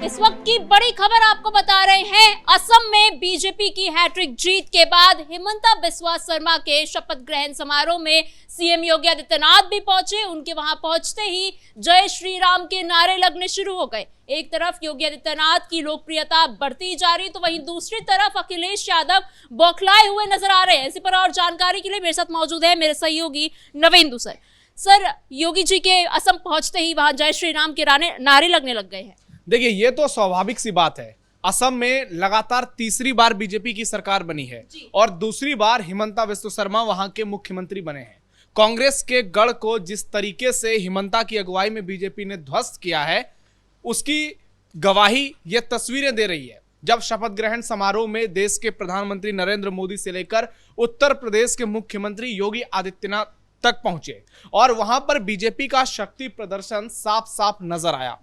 इस वक्त की बड़ी खबर आपको बता रहे हैं। असम में बीजेपी की हैट्रिक जीत के बाद हिमंता बिस्वा शर्मा के शपथ ग्रहण समारोह में सीएम योगी आदित्यनाथ भी पहुंचे। उनके वहां पहुंचते ही जय श्री राम के नारे लगने शुरू हो गए। एक तरफ योगी आदित्यनाथ की लोकप्रियता बढ़ती जा रही तो वहीं दूसरी तरफ अखिलेश यादव बौखलाए हुए नजर आ रहे हैं। इसी पर और जानकारी के लिए मेरे साथ मौजूद है मेरे सहयोगी नवेंदु सर, योगी जी के असम पहुंचते ही वहां जय श्री राम के नारे लगने लग गए हैं। देखिए, ये तो स्वाभाविक सी बात है। असम में लगातार तीसरी बार बीजेपी की सरकार बनी है और दूसरी बार हिमंता बिस्वा शर्मा वहां के मुख्यमंत्री बने हैं। कांग्रेस के गढ़ को जिस तरीके से हिमंता की अगुवाई में बीजेपी ने ध्वस्त किया है, उसकी गवाही ये तस्वीरें दे रही है। जब शपथ ग्रहण समारोह में देश के प्रधानमंत्री नरेंद्र मोदी से लेकर उत्तर प्रदेश के मुख्यमंत्री योगी आदित्यनाथ तक पहुंचे और वहां पर बीजेपी का शक्ति प्रदर्शन साफ साफ नजर आया।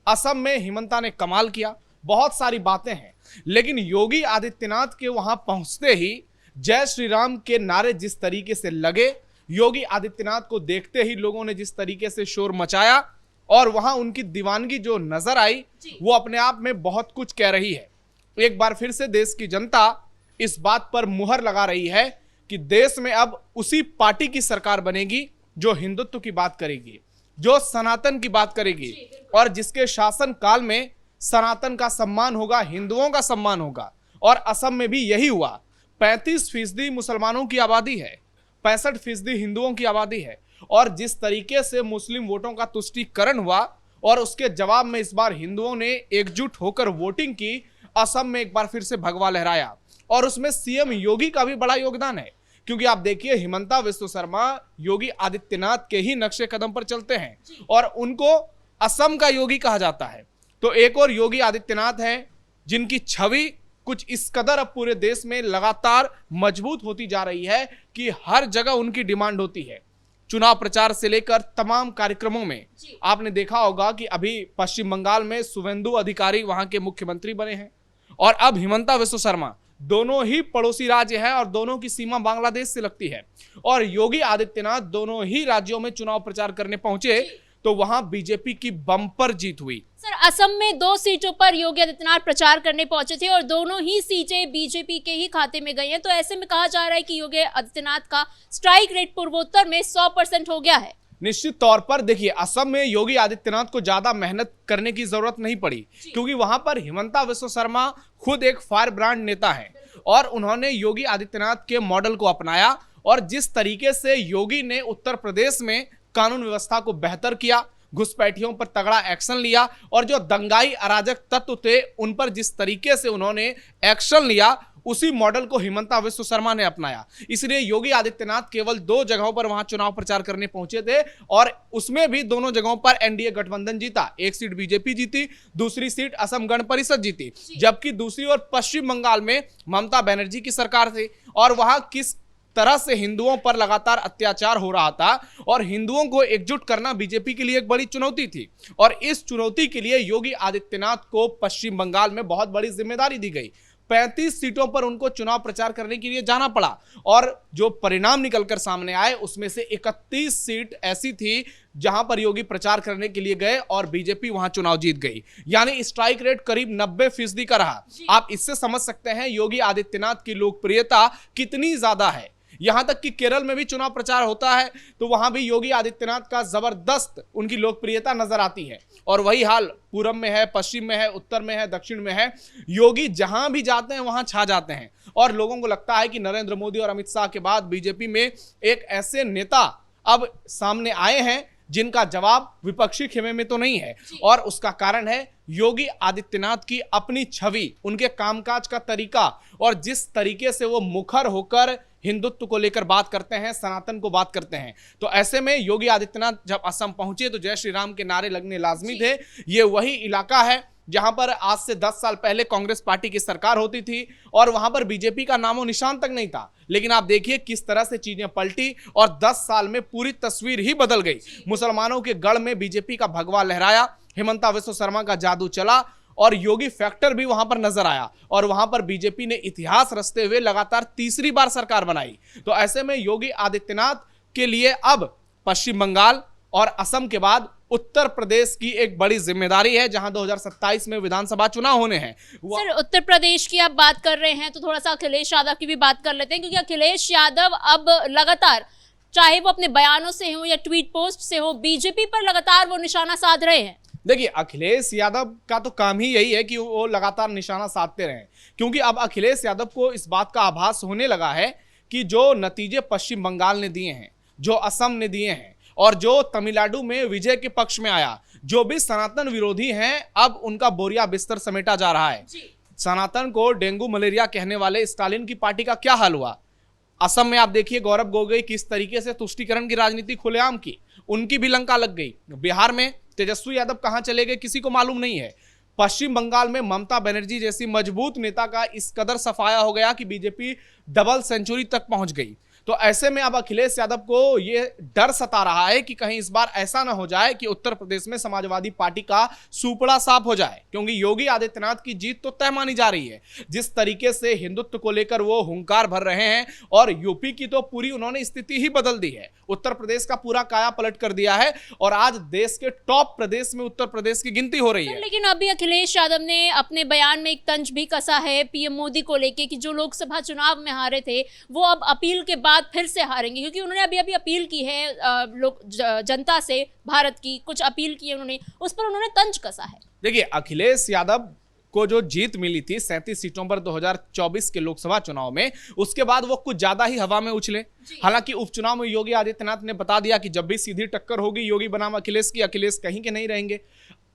असम में हिमंता ने कमाल किया, बहुत सारी बातें हैं, लेकिन योगी आदित्यनाथ के वहां पहुंचते ही जय श्री राम के नारे जिस तरीके से लगे, योगी आदित्यनाथ को देखते ही लोगों ने जिस तरीके से शोर मचाया और वहां उनकी दीवानगी जो नजर आई, वो अपने आप में बहुत कुछ कह रही है। एक बार फिर से देश की जनता इस बात पर मुहर लगा रही है कि देश में अब उसी पार्टी की सरकार बनेगी जो हिंदुत्व की बात करेगी, जो सनातन की बात करेगी और जिसके शासन काल में सनातन का सम्मान होगा, हिंदुओं का सम्मान होगा। और असम में भी यही हुआ। 35% मुसलमानों की आबादी है, 65% हिंदुओं की आबादी है और जिस तरीके से मुस्लिम वोटों का तुष्टीकरण हुआ और उसके जवाब में इस बार हिंदुओं ने एकजुट होकर वोटिंग की, असम में एक बार फिर से भगवा लहराया और उसमें सीएम योगी का भी बड़ा योगदान है। क्योंकि आप देखिए, हिमंता बिस्वा शर्मा योगी आदित्यनाथ के ही नक्शे कदम पर चलते हैं और उनको असम का योगी कहा जाता है। तो एक और योगी आदित्यनाथ हैं जिनकी छवि कुछ इस कदर अब पूरे देश में लगातार मजबूत होती जा रही है कि हर जगह उनकी डिमांड होती है। चुनाव प्रचार से लेकर तमाम कार्यक्रमों में आपने देखा होगा कि अभी पश्चिम बंगाल में शुवेंदु अधिकारी वहां के मुख्यमंत्री बने हैं और अब हिमंता बिस्वा शर्मा, दोनों ही पड़ोसी राज्य हैं और दोनों की सीमा बांग्लादेश से लगती है और योगी आदित्यनाथ दोनों ही राज्यों में चुनाव प्रचार करने पहुंचे तो वहां बीजेपी की बम्पर जीत हुई। सर, असम में 2 सीटों पर योगी आदित्यनाथ प्रचार करने पहुंचे थे और दोनों ही सीटें बीजेपी के ही खाते में गई हैं। तो ऐसे में कहा जा रहा है कि योगी आदित्यनाथ का स्ट्राइक रेट पूर्वोत्तर में 100% हो गया है। निश्चित तौर पर देखिए, असम में योगी आदित्यनाथ को ज्यादा मेहनत करने की जरूरत नहीं पड़ी क्योंकि वहां पर हिमंता बिस्वा शर्मा खुद एक फायर ब्रांड नेता है और उन्होंने योगी आदित्यनाथ के मॉडल को अपनाया और जिस तरीके से योगी ने उत्तर प्रदेश में कानून व्यवस्था को बेहतर किया, घुसपैठियों पर तगड़ा एक्शन लिया और जो दंगाई अराजक तत्व थे उन पर जिस तरीके से उन्होंने एक्शन लिया, उसी मॉडल को हिमंता बिस्वा शर्मा ने अपनाया। इसलिए योगी आदित्यनाथ केवल 2 जगहों पर वहां चुनाव प्रचार करने पहुंचे थे और उसमें भी दोनों जगहों पर एनडीए गठबंधन जीता। एक सीट बीजेपी जीती, दूसरी सीट असम गण परिषद जीती, जबकि दूसरी ओर पश्चिम बंगाल में ममता बनर्जी की सरकार थी और वहां किस तरह से हिंदुओं पर लगातार अत्याचार हो रहा था और हिंदुओं को एकजुट करना बीजेपी के लिए एक बड़ी चुनौती थी और इस चुनौती के लिए योगी आदित्यनाथ को पश्चिम बंगाल में बहुत बड़ी जिम्मेदारी दी गई। 35 सीटों पर उनको चुनाव प्रचार करने के लिए जाना पड़ा और जो परिणाम निकलकर सामने आए उसमें से 31 सीट ऐसी थी जहां पर योगी प्रचार करने के लिए गए और बीजेपी वहां चुनाव जीत गई। यानी स्ट्राइक रेट करीब 90% का रहा। आप इससे समझ सकते हैं योगी आदित्यनाथ की लोकप्रियता कितनी ज्यादा है। यहां तक कि केरल में भी चुनाव प्रचार होता है तो वहां भी योगी आदित्यनाथ का जबरदस्त उनकी लोकप्रियता नजर आती है और वही हाल पूरब में है, पश्चिम में है, उत्तर में है, दक्षिण में है। योगी जहां भी जाते हैं वहां छा जाते हैं और लोगों को लगता है कि नरेंद्र मोदी और अमित शाह के बाद बीजेपी में एक ऐसे नेता अब सामने आए हैं जिनका जवाब विपक्षी खेमे में तो नहीं है और उसका कारण है योगी आदित्यनाथ की अपनी छवि, उनके कामकाज का तरीका और जिस तरीके से वो मुखर होकर हिंदुत्व को लेकर बात करते हैं, सनातन को बात करते हैं। तो ऐसे में योगी आदित्यनाथ जब असम पहुंचे तो जय श्री राम के नारे लगने लाजमी थे। ये वही इलाका है जहां पर आज से 10 साल पहले कांग्रेस पार्टी की सरकार होती थी और वहां पर बीजेपी का नामो निशान तक नहीं था। लेकिन आप देखिए किस तरह से चीजें पलटी और 10 साल में पूरी तस्वीर ही बदल गई। मुसलमानों के गढ़ में बीजेपी का भगवा लहराया, हिमंता बिस्वा शर्मा का जादू चला और योगी फैक्टर भी वहां पर नजर आया और वहां पर बीजेपी ने इतिहास रचते हुए लगातार तीसरी बार सरकार बनाई। तो ऐसे में योगी आदित्यनाथ के लिए अब पश्चिम बंगाल और असम के बाद उत्तर प्रदेश की एक बड़ी जिम्मेदारी है, जहां 2027 में विधानसभा चुनाव होने हैं। सर, उत्तर प्रदेश की आप बात कर रहे हैं तो थोड़ा सा अखिलेश यादव की भी बात कर लेते हैं, क्योंकि अखिलेश यादव अब लगातार, चाहे वो अपने बयानों से हो या ट्वीट पोस्ट से हो, बीजेपी पर लगातार वो निशाना साध रहे हैं। देखिए, अखिलेश यादव का तो काम ही यही है कि वो लगातार निशाना साधते रहें, क्योंकि अब अखिलेश यादव को इस बात का आभास होने लगा है कि जो नतीजे पश्चिम बंगाल ने दिए हैं, जो असम ने दिए हैं और जो तमिलनाडु में विजय के पक्ष में आया, जो भी सनातन विरोधी हैं, अब उनका बोरिया बिस्तर समेटा जा रहा है। सनातन को डेंगू मलेरिया कहने वाले स्टालिन की पार्टी का क्या हाल हुआ? असम में आप देखिए गौरव गोगोई किस तरीके से तुष्टीकरण की राजनीति खुलेआम की, उनकी भी लंका लग गई। बिहार में तेजस्वी यादव कहां चले गए किसी को मालूम नहीं है। पश्चिम बंगाल में ममता बनर्जी जैसी मजबूत नेता का इस कदर सफाया हो गया कि बीजेपी डबल सेंचुरी तक पहुंच गई। तो ऐसे में अब अखिलेश यादव को ये डर सता रहा है कि कहीं इस बार ऐसा ना हो जाए कि उत्तर प्रदेश में समाजवादी पार्टी का सुपड़ा साफ हो जाए, क्योंकि योगी आदित्यनाथ की जीत तो तय मानी जा रही है। जिस तरीके से हिंदुत्व को लेकर वो हुंकार भर रहे हैं, और यूपी की तो पूरी उन्होंने स्थिति ही बदल दी है, उत्तर प्रदेश का पूरा काया पलट कर दिया है, और आज देश के टॉप प्रदेश में उत्तर प्रदेश की गिनती हो रही है। लेकिन अभी अखिलेश यादव ने अपने बयान में एक तंज भी कसा है पीएम मोदी को लेके कि जो लोकसभा चुनाव में हारे थे वो अब अपील के बाद फिर से हारेंगे, क्योंकि उन्होंने अभी अपील की है जनता से, भारत की कुछ अपील की है उन्होंने, उस पर उन्होंने तंज कसा है। देखिए, अखिलेश यादव को जो जीत मिली थी 37 सीटों पर 2024 के लोकसभा चुनाव में, उसके बाद वो कुछ ज्यादा ही हवा में उछले। हालांकि उपचुनाव में योगी आदित्यनाथ ने बता दिया कि जब भी सीधी टक्कर होगी योगी बनाम अखिलेश की, अखिलेश कहीं के नहीं रहेंगे।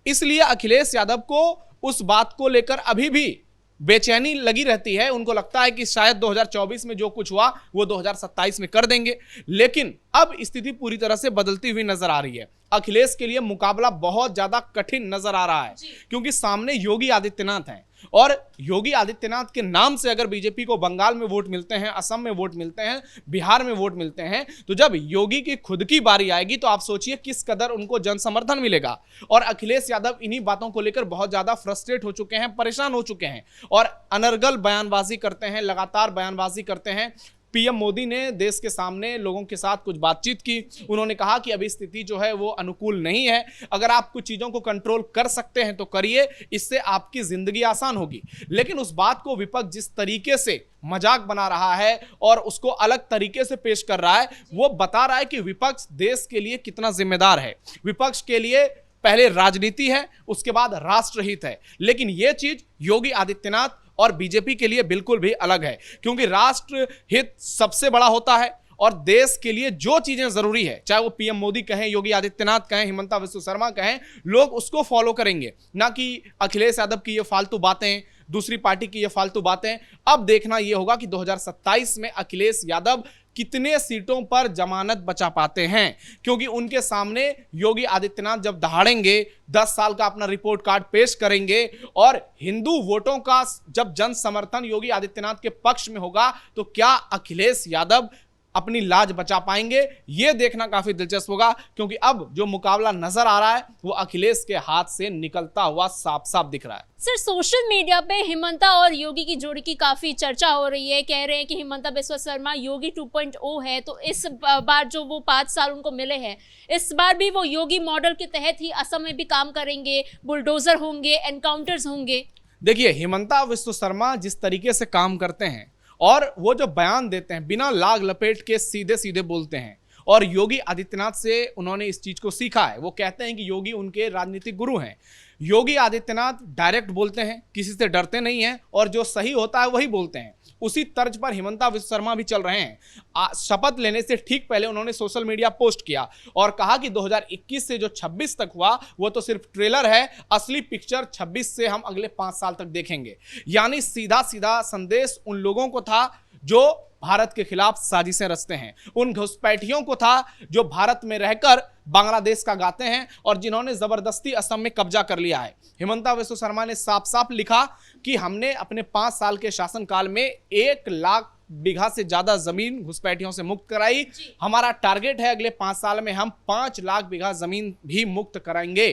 इसलिए अखिलेश यादव को उस बात को लेकर अभी भी बेचैनी लगी रहती है। उनको लगता है कि शायद 2024 में जो कुछ हुआ वो 2027 में कर देंगे, लेकिन अब स्थिति पूरी तरह से बदलती हुई नजर आ रही है। अखिलेश के लिए मुकाबला बहुत ज्यादा कठिन नजर आ रहा है, क्योंकि सामने योगी आदित्यनाथ हैं, और योगी आदित्यनाथ के नाम से अगर बीजेपी को बंगाल में वोट मिलते हैं, असम में वोट मिलते हैं, बिहार में वोट मिलते हैं, तो जब योगी की खुद की बारी आएगी तो आप सोचिए किस कदर उनको जन समर्थन मिलेगा। और अखिलेश यादव इन्हीं बातों को लेकर बहुत ज्यादा फ्रस्ट्रेट हो चुके हैं, परेशान हो चुके हैं, और अनर्गल बयानबाजी करते हैं, लगातार बयानबाजी करते हैं। पीएम मोदी ने देश के सामने लोगों के साथ कुछ बातचीत की, उन्होंने कहा कि अभी स्थिति जो है वो अनुकूल नहीं है, अगर आप कुछ चीजों को कंट्रोल कर सकते हैं तो करिए, इससे आपकी जिंदगी आसान होगी। लेकिन उस बात को विपक्ष जिस तरीके से मजाक बना रहा है और उसको अलग तरीके से पेश कर रहा है, वो बता रहा है कि विपक्ष देश के लिए कितना जिम्मेदार है। विपक्ष के लिए पहले राजनीति है, उसके बाद राष्ट्रहित है, लेकिन यह चीज योगी आदित्यनाथ और बीजेपी के लिए बिल्कुल भी अलग है, क्योंकि राष्ट्र हित सबसे बड़ा होता है, और देश के लिए जो चीजें जरूरी है, चाहे वो पीएम मोदी कहें, योगी आदित्यनाथ कहें, हिमंता बिस्वा शर्मा कहें, लोग उसको फॉलो करेंगे, ना कि अखिलेश यादव की ये फालतू बातें, दूसरी पार्टी की ये फालतू बातें। अब देखना यह होगा कि 2027 में अखिलेश यादव कितने सीटों पर जमानत बचा पाते हैं, क्योंकि उनके सामने योगी आदित्यनाथ जब दहाड़ेंगे, 10 साल का अपना रिपोर्ट कार्ड पेश करेंगे, और हिंदू वोटों का जब जन समर्थन योगी आदित्यनाथ के पक्ष में होगा, तो क्या अखिलेश यादव अपनी लाज बचा पाएंगे? यह देखना काफी दिलचस्प होगा, क्योंकि अब जो मुकाबला नजर आ रहा है वो अखिलेश के हाथ से निकलता हुआ साफ साफ दिख रहा है। सर, सोशल मीडिया पे हिमंता और योगी की जोड़ी की काफी चर्चा हो रही है, कह रहे हैं कि हिमंता बिस्वा शर्मा योगी 2.0 है, तो इस बार जो वो 5 साल उनको मिले हैं, इस बार भी वो योगी मॉडल के तहत ही असम में भी काम करेंगे, बुलडोजर होंगे, एनकाउंटर्स होंगे। देखिए, हिमंता बिस्वा शर्मा जिस तरीके से काम करते हैं और वो जो बयान देते हैं, बिना लाग लपेट के सीधे सीधे बोलते हैं, और योगी आदित्यनाथ से उन्होंने इस चीज को सीखा है। वो कहते हैं कि योगी उनके राजनीतिक गुरु हैं। योगी आदित्यनाथ डायरेक्ट बोलते हैं, किसी से डरते नहीं हैं, और जो सही होता है वही बोलते हैं। उसी तर्ज पर हिमंता बिस्वा शर्मा भी चल रहे हैं। शपथ लेने से ठीक पहले उन्होंने सोशल मीडिया पोस्ट किया और कहा कि 2021 से जो 26 तक हुआ वो तो सिर्फ ट्रेलर है, असली पिक्चर 26 से हम अगले 5 साल तक देखेंगे। यानी सीधा सीधा संदेश उन लोगों को था जो भारत के खिलाफ साजिशें रचते हैं, उन घुसपैठियों को था जो भारत में रहकर बांग्लादेश का गाते हैं और जिन्होंने जबरदस्ती असम में कब्जा कर लिया है। हिमंता बिस्वा शर्मा ने साफ साफ लिखा कि हमने अपने 5 साल के शासनकाल में 1 लाख बीघा से ज्यादा जमीन घुसपैठियों से मुक्त कराई। हमारा टारगेट है अगले 5 साल में हम 5 लाख बीघा जमीन भी मुक्त कराएंगे।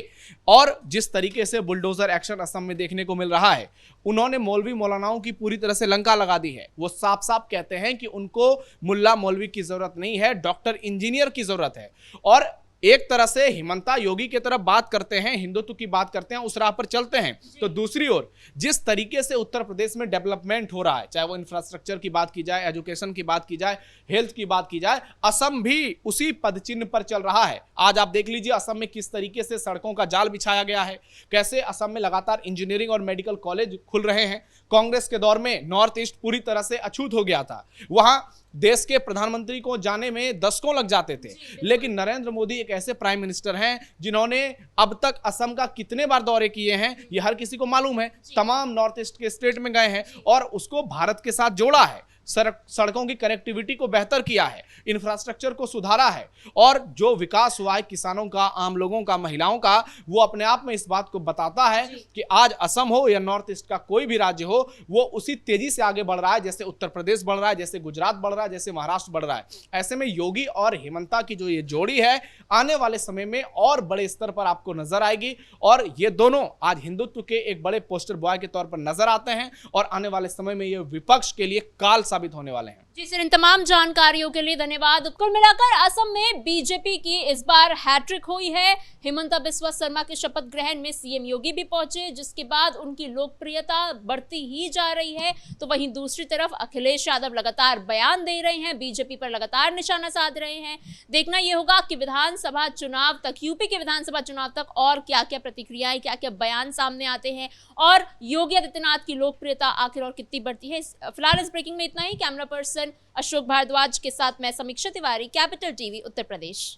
और जिस तरीके से बुलडोजर एक्शन असम में देखने को मिल रहा है, उन्होंने मौलवी मौलानाओं की पूरी तरह से लंका लगा दी है। वो साफ साफ कहते हैं कि उनको मुल्ला मौलवी की जरूरत नहीं है, डॉक्टर इंजीनियर की जरूरत है। और एक तरह से हिमंता योगी की तरफ बात करते हैं, हिंदुत्व की बात करते हैं, उस राह पर चलते हैं, तो दूसरी ओर जिस तरीके से उत्तर प्रदेश में डेवलपमेंट हो रहा है, चाहे वो इंफ्रास्ट्रक्चर की बात की जाए, एजुकेशन की बात की जाए, हेल्थ की बात की जाए, असम भी उसी पदचिन्ह पर चल रहा है। आज आप देख लीजिए असम में किस तरीके से सड़कों का जाल बिछाया गया है, कैसे असम में लगातार इंजीनियरिंग और मेडिकल कॉलेज खुल रहे हैं। कांग्रेस के दौर में नॉर्थ ईस्ट पूरी तरह से अछूत हो गया था, वहां देश के प्रधानमंत्री को जाने में दशकों लग जाते थे, लेकिन नरेंद्र मोदी एक ऐसे प्राइम मिनिस्टर हैं जिन्होंने अब तक असम का कितने बार दौरे किए हैं ये हर किसी को मालूम है। तमाम नॉर्थ ईस्ट के स्टेट में गए हैं और उसको भारत के साथ जोड़ा है, सड़कों की कनेक्टिविटी को बेहतर किया है, इंफ्रास्ट्रक्चर को सुधारा है, और जो विकास हुआ है किसानों का, आम लोगों का, महिलाओं का, वो अपने आप में इस बात को बताता है कि आज असम हो या नॉर्थ ईस्ट का कोई भी राज्य हो, वो उसी तेजी से आगे बढ़ रहा है जैसे उत्तर प्रदेश बढ़ रहा है, जैसे गुजरात बढ़ रहा है, जैसे महाराष्ट्र बढ़ रहा है। ऐसे में योगी और हिमंता की जो ये जोड़ी है आने वाले समय में और बड़े स्तर पर आपको नजर आएगी, और ये दोनों आज हिंदुत्व के एक बड़े पोस्टर बॉय के तौर पर नजर आते हैं, और आने वाले समय में ये विपक्ष के लिए काल साबित होने वाले हैं। जी सर, इन तमाम जानकारियों के लिए धन्यवाद। कुल मिलाकर असम में बीजेपी की इस बार हैट्रिक हुई है। हिमंता बिस्वा शर्मा के शपथ ग्रहण में सीएम योगी भी पहुंचे, जिसके बाद उनकी लोकप्रियता बढ़ती ही जा रही है। तो वहीं दूसरी तरफ अखिलेश यादव लगातार बयान दे रहे हैं, बीजेपी पर लगातार निशाना साध रहे हैं। देखना यह होगा कि विधानसभा चुनाव तक, यूपी के विधानसभा चुनाव तक और क्या क्या प्रतिक्रियाएं, क्या क्या बयान सामने आते हैं, और योगी आदित्यनाथ की लोकप्रियता आखिर और कितनी बढ़ती है। फिलहाल इस ब्रेकिंग में इतना ही। कैमरा पर्सन अशोक भारद्वाज के साथ मैं समीक्षा तिवारी, कैपिटल टीवी उत्तर प्रदेश।